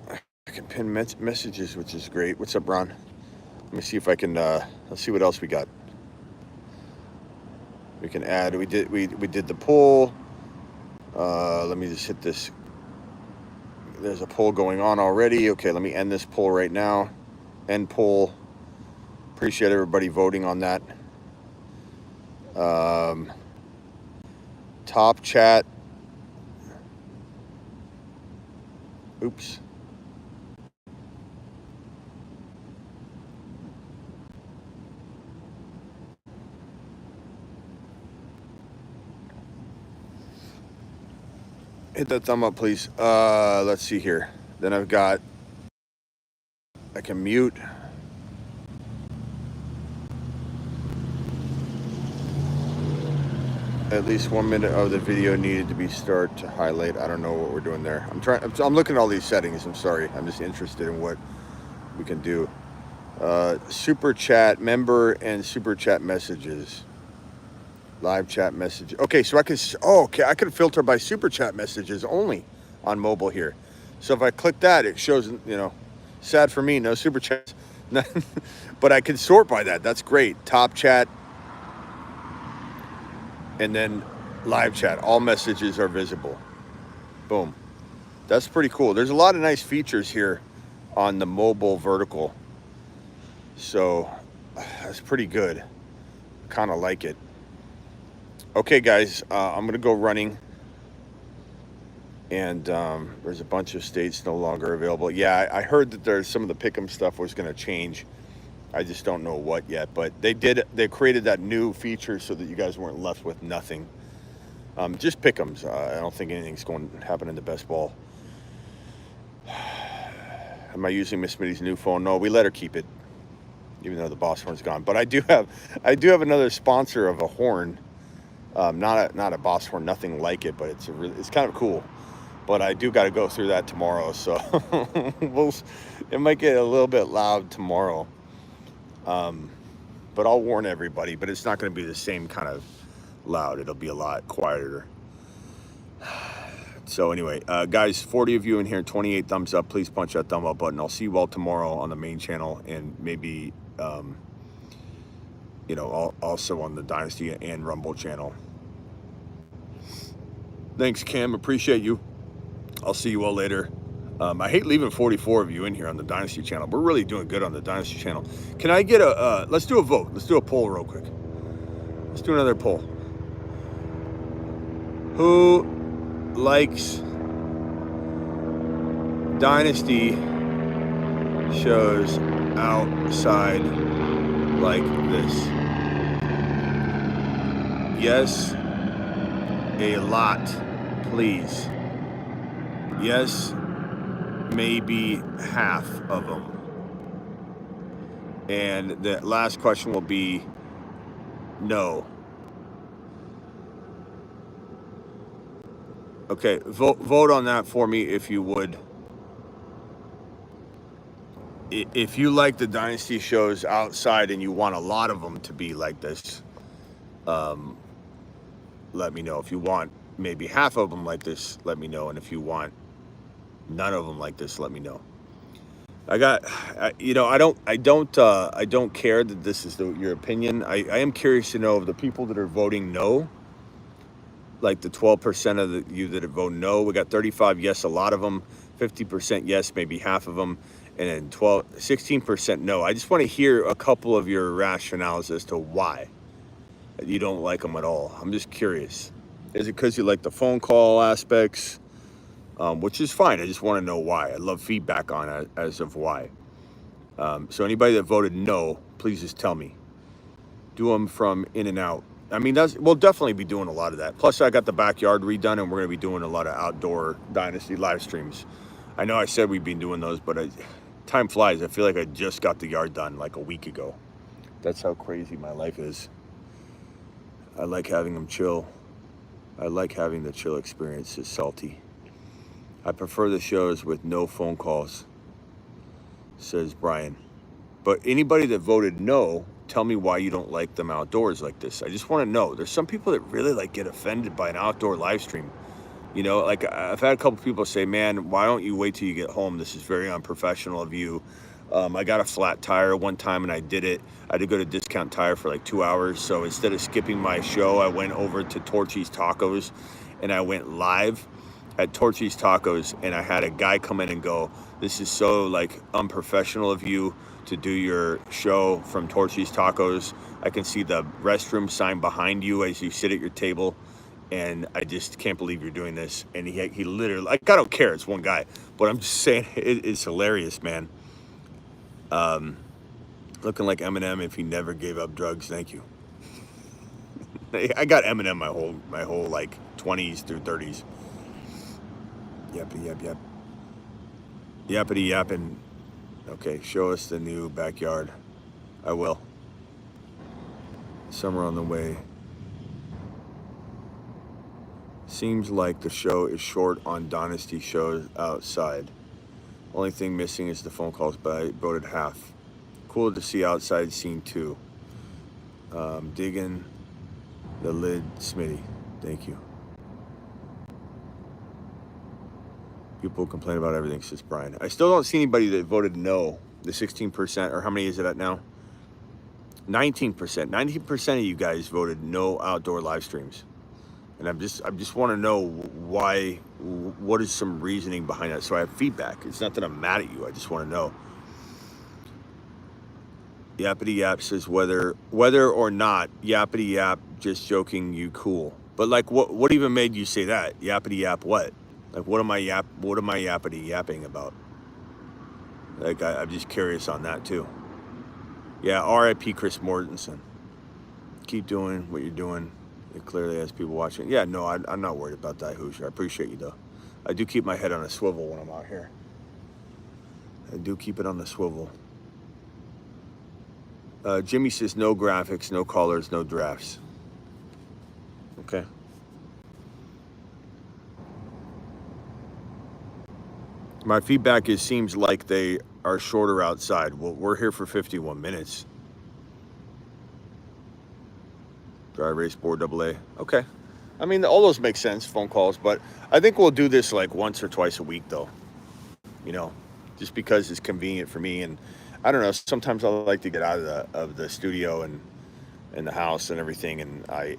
I can pin messages, which is great. What's up, Ron? Let me see if I can let's see what else we got. We can add, we did the poll. Let me just hit this. There's a poll going on already. Okay, let me end this poll right now. End poll. Appreciate everybody voting on that. Top chat. Oops. Hit that thumb up, please. Let's see here. Then I've got, I can mute. At least 1 minute of the video needed to be start to highlight. I don't know what we're doing there. I'm looking at all these settings. I'm sorry. I'm just interested in what we can do. Super chat, member and super chat messages. Live chat message. Okay, so I can, oh, okay, I can filter by super chat messages only on mobile here. So if I click that, it shows, sad for me, no super chats. But I can sort by that. That's great. Top chat and then live chat. All messages are visible. Boom. That's pretty cool. There's a lot of nice features here on the mobile vertical. So that's pretty good. Kind of like it. Okay, guys, I'm going to go running. And there's a bunch of states no longer available. Yeah, I heard that there's some of the pick'em stuff was going to change. I just don't know what yet. But they created that new feature so that you guys weren't left with nothing. Just pick'ems. I don't think anything's going to happen in the best ball. Am I using Miss Smitty's new phone? No, we let her keep it, even though the boss horn's gone. But I do have another sponsor of a horn. Not a boss horn, nothing like it, but it's kind of cool. But I do got to go through that tomorrow, so it might get a little bit loud tomorrow. But I'll warn everybody. But it's not going to be the same kind of loud. It'll be a lot quieter. So anyway, guys, 40 of you in here, 28 thumbs up. Please punch that thumb up button. I'll see you all tomorrow on the main channel and maybe, also on the Dynasty and Rumble channel. Thanks, Cam. Appreciate you. I'll see you all later. I hate leaving 44 of you in here on the Dynasty channel. We're really doing good on the Dynasty channel. Can I get let's do a vote. Let's do a poll real quick. Let's do another poll. Who likes Dynasty shows outside like this? Yes, a lot, please. Yes, maybe half of them. And the last question will be no. Okay, vote on that for me if you would. If you like the Dynasty shows outside and you want a lot of them to be like this, let me know. If you want maybe half of them like this, let me know. And if you want none of them like this, let me know. I don't care that this is your opinion. I am curious to know of the people that are voting no. Like the 12% of you that vote no, we got 35 yes, a lot of them, 50% yes, maybe half of them, and then 16% no. I just want to hear a couple of your rationales as to why you don't like them at all. I'm just curious. Is it because you like the phone call aspects, which is fine. I just want to know why. I love feedback on it as of why. So anybody that voted no, please just tell me. Do them from in and out. I mean, we'll definitely be doing a lot of that. Plus, I got the backyard redone, and we're going to be doing a lot of outdoor Dynasty live streams. I know I said we've been doing those, but time flies. I feel like I just got the yard done like a week ago. That's how crazy my life is. I like having them chill. I like having the chill experience. It's salty. I prefer the shows with no phone calls, says Brian. But anybody that voted no, tell me why you don't like them outdoors like this. I just want to know. There's some people that really get offended by an outdoor live stream. Like I've had a couple people say, man, why don't you wait till you get home? This is very unprofessional of you. I got a flat tire one time and I did it. I had to go to Discount Tire for like 2 hours. So instead of skipping my show, I went over to Torchy's Tacos and I went live at Torchy's Tacos, and I had a guy come in and go, this is so unprofessional of you to do your show from Torchy's Tacos. I can see the restroom sign behind you as you sit at your table, and I just can't believe you're doing this. And he literally, I don't care, it's one guy, but I'm just saying it's hilarious, man. Looking like Eminem if he never gave up drugs. Thank you. I got Eminem my whole 20s through 30s. Yappity yap. Yappity yapping. Okay, show us the new backyard. I will. Summer on the way. Seems like the show is short on Dynasty shows outside. Only thing missing is the phone calls, but I voted half. Cool to see outside scene too. Digging The lid, Smitty. Thank you. People complain about everything, says Brian. I still don't see anybody that voted no. The 16%, or how many is it at now? 19%. 19% of you guys voted no outdoor live streams. And I just want to know why, what is some reasoning behind that? So I have feedback. It's not that I'm mad at you. I just want to know. Yappity Yap says whether or not Yappity Yap, just joking, you cool. But like, what even made you say that? Yappity Yap what? Like, what am I yappity yapping about? Like, I'm just curious on that too. Yeah, R.I.P. Chris Mortensen. Keep doing what you're doing. It clearly has people watching. Yeah, no, I'm not worried about that, Hoosier. I appreciate you though. I do keep my head on a swivel when I'm out here. I do keep it on the swivel. Jimmy says no graphics, no callers, no drafts. Okay. My feedback is seems like they are shorter outside. Well, we're here for 51 minutes. Dry erase board AA. Okay. I mean, all those make sense, phone calls, but I think we'll do this like once or twice a week though. You know, just because it's convenient for me. And I don't know, sometimes I like to get out of the studio and the house and everything. And I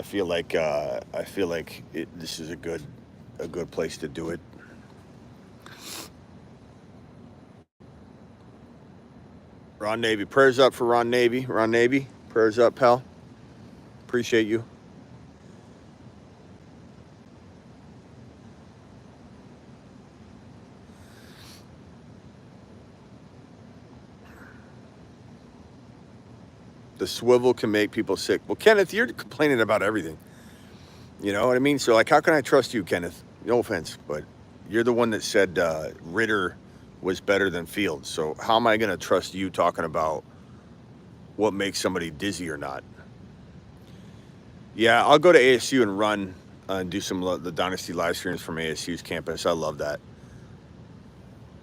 feel like this is a good place to do it. Ron Navy, prayers up for Ron Navy. Ron Navy, prayers up, pal. Appreciate you. The swivel can make people sick. Well, Kenneth, you're complaining about everything. You know what I mean? So, like, how can I trust you, Kenneth? No offense, but you're the one that said Ritter was better than Fields. So how am I going to trust you talking about what makes somebody dizzy or not? Yeah, I'll go to ASU and run and do some of the Dynasty live streams from ASU's campus. I love that.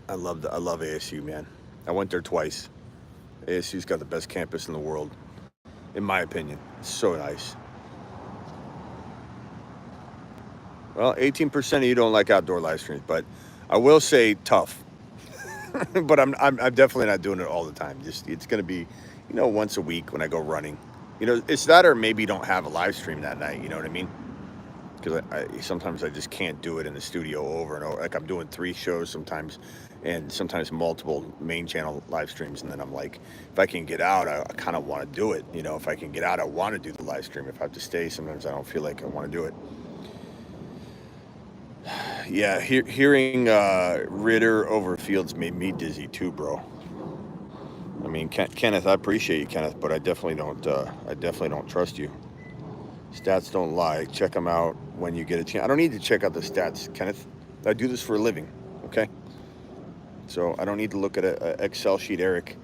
I love ASU, man. I went there twice. ASU's got the best campus in the world, in my opinion. It's so nice. Well, 18% of you don't like outdoor live streams, but I will say tough. But I'm definitely not doing it all the time. Just it's going to be, once a week when I go running. It's that, or maybe don't have a live stream that night. You know what I mean? Because sometimes I just can't do it in the studio over and over. Like I'm doing 3 shows sometimes, and sometimes multiple main channel live streams. And then I'm like, if I can get out, I kind of want to do it. If I can get out, I want to do the live stream. If I have to stay, sometimes I don't feel like I want to do it. Yeah, hearing Ritter over Fields made me dizzy too, bro. I mean, Kenneth, I appreciate you, Kenneth, but I definitely don't trust you. Stats don't lie. Check them out when you get a chance. I don't need to check out the stats, Kenneth. I do this for a living, okay? So I don't need to look at a Excel sheet, Eric,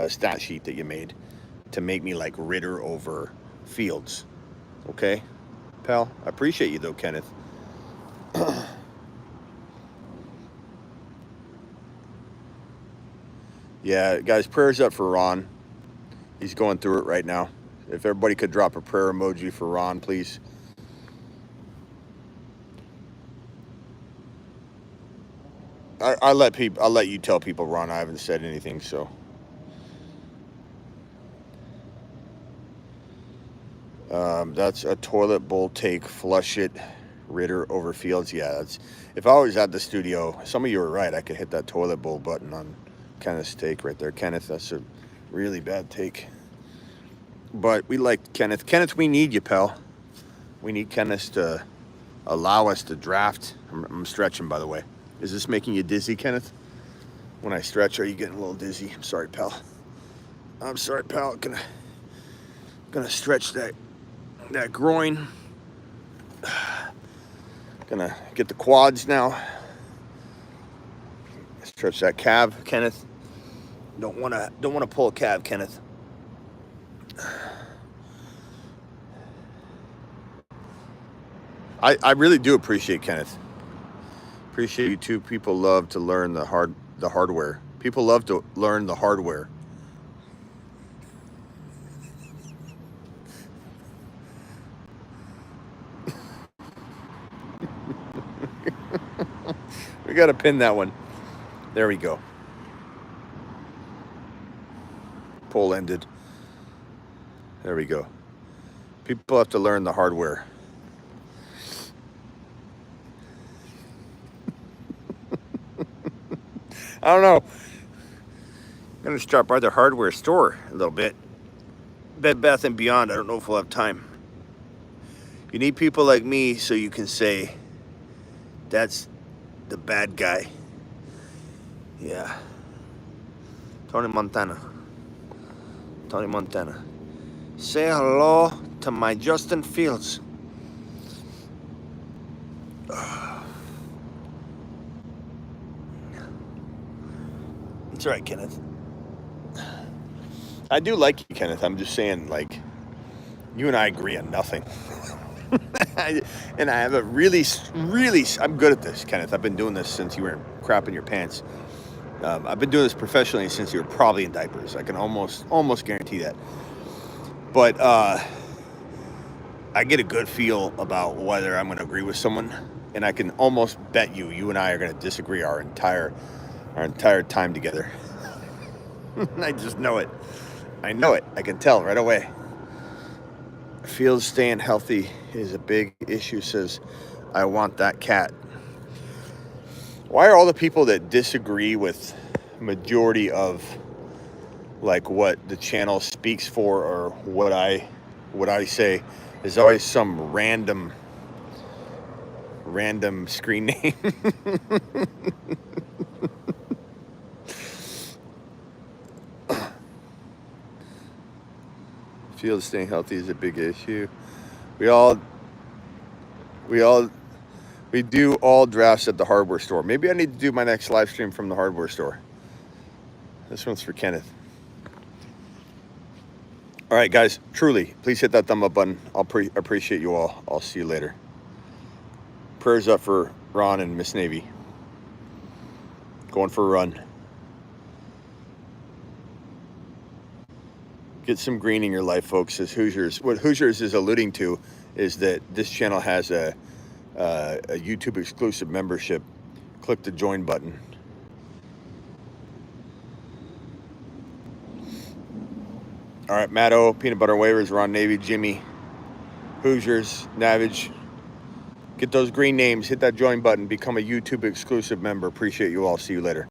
stat sheet that you made to make me like Ritter over Fields, okay, pal? I appreciate you though, Kenneth. Yeah, guys, prayers up for Ron. He's going through it right now. If everybody could drop a prayer emoji for Ron, please. I'll let you tell people, Ron. I haven't said anything, so. That's a toilet bowl take. Flush it. Ritter over Fields. Yeah, that's. If I was at the studio, some of you were right. I could hit that toilet bowl button on Kenneth's take right there. Kenneth, that's a really bad take. But we like Kenneth. Kenneth, we need you, pal. We need Kenneth to allow us to draft. I'm stretching, by the way. Is this making you dizzy, Kenneth? When I stretch, are you getting a little dizzy? I'm sorry, pal. I'm sorry, pal. Gonna stretch that groin. Gonna get the quads now. Stretch that calf, Kenneth. Don't wanna pull a calf, Kenneth. I really do appreciate Kenneth. Appreciate you too. People love to learn the hardware. People love to learn the hardware. We got to pin that one. There we go. Poll ended. There we go. People have to learn the hardware. I don't know. I'm going to stop by the hardware store a little bit. Bed Bath & Beyond. I don't know if we'll have time. You need people like me so you can say, that's the bad guy. Yeah. Tony Montana. Tony Montana. Say hello to my Justin Fields. It's all right, Kenneth. I do like you, Kenneth. I'm just saying, like, you and I agree on nothing. And I have a really, I'm good at this, Kenneth. I've been doing this since you were crapping your pants. I've been doing this professionally since you were probably in diapers. I can almost guarantee that. But I get a good feel about whether I'm going to agree with someone, and I can almost bet you and I are going to disagree our entire time together. I just know it. I know it. I can tell right away. Fields staying healthy is a big issue, says, I want that cat. Why are all the people that disagree with majority of like what the channel speaks for or what I say is always some random screen name? Fields staying healthy is a big issue. We do all drafts at the hardware store. Maybe I need to do my next live stream from the hardware store. This one's for Kenneth. All right, guys, truly, please hit that thumb up button. I'll appreciate you all. I'll see you later. Prayers up for Ron and Miss Navy. Going for a run. Get some green in your life, folks, says Hoosiers. What Hoosiers is alluding to is that this channel has a YouTube exclusive membership. Click the join button. All right, Matt O, Peanut Butter Waivers, Ron Navy, Jimmy, Hoosiers, Navage. Get those green names, hit that join button, become a YouTube exclusive member. Appreciate you all. See you later.